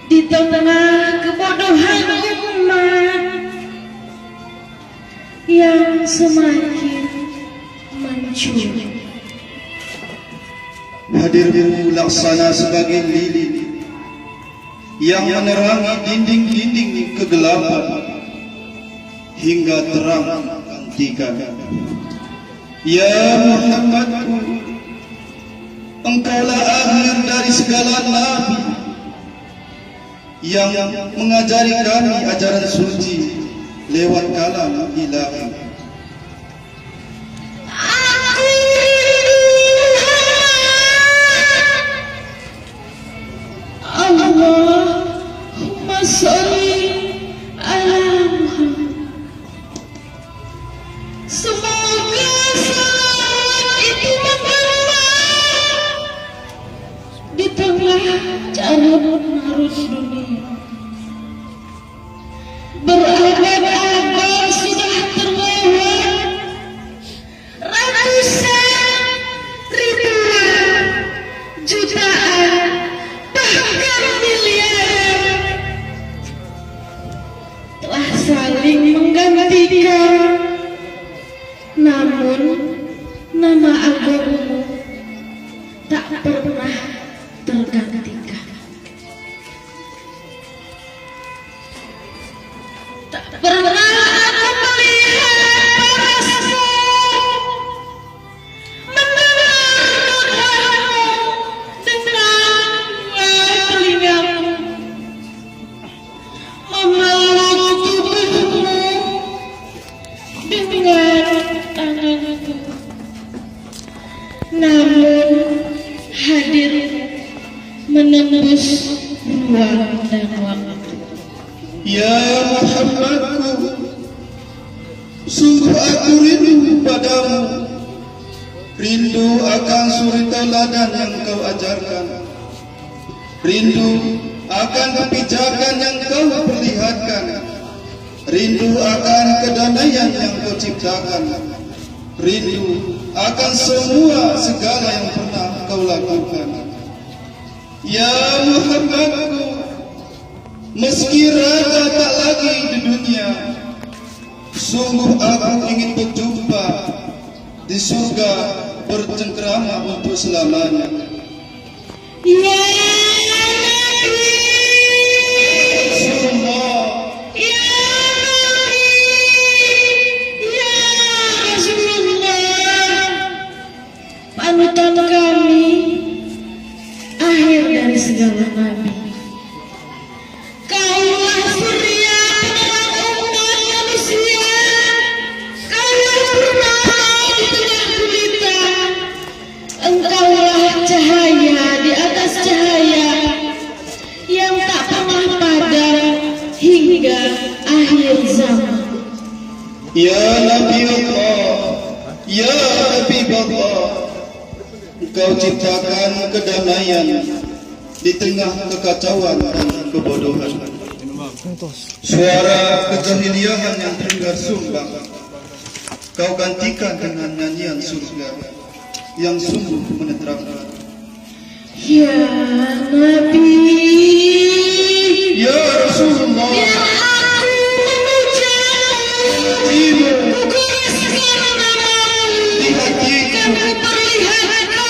Di tengah kebodohan umat yang semakin mancur, hadirmu laksana sebagai lilin yang menerangi dinding-dinding kegelapan hingga terang gantikan. Ya Muhammadku, engkaulah akhir dari segala nabi yang mengajari kami ajaran suci lewat kalam ilahi. Allahumma sholli ala Muhammad. Semoga salat itu membawa di tengah jalan menarut dunia. Berabad-abad sudah terlewat, ratusan, ribuan, jutaan, bahkan miliaran telah saling menggantikan, namun nama agamamu tak pernah tergantikan. Tak pernah aku melihat para sepuh mendengar doamu dengan dua telingamu, memeluk tubuhmu dengan tanganku. Namun hadirmu menembus ruang dan waktu. Ya Muhammadku, sungguh aku rindu padamu, rindu akan suri tauladan yang kau ajarkan, rindu akan kebijakan yang kau perlihatkan, rindu akan kedamaian yang kau ciptakan, rindu akan semua segala yang pernah kau lakukan. Ya Muhammadku, meski raga tak lagi di dunia, sungguh aku ingin berjumpa di surga bercengkrama untuk selamanya. Ya Nabi, Rasulullah, Ya Nabi, Ya Rasulullah, panutan kami, akhir dari segala nabi. Kaulah surya penerang umat manusia, kaulah purnama di tengah gulita, engkaulah cahaya di atas cahaya yang tak pernah padam hingga akhir zaman. Ya Nabi Allah, Ya Habib Allah, Engkau ciptakan kedamaian di tengah kekacauan dan kebodohan. Suara kejahiliahan yang terdengar sumbang Kau gantikan dengan nyanyian surga yang sungguh menenteramkan. Ya Nabi, Ya Rasulullah, biar aku memujamu, bukan segala namamu, di hatiku kan ku perlihatkan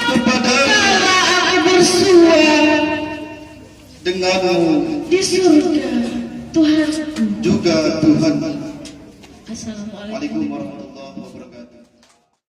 kepadamu kala aku bersua denganmu di surga Tuhanku. juga Tuhan. Assalamualaikum. Waalaikumsalam warahmatullahi wabarakatuh.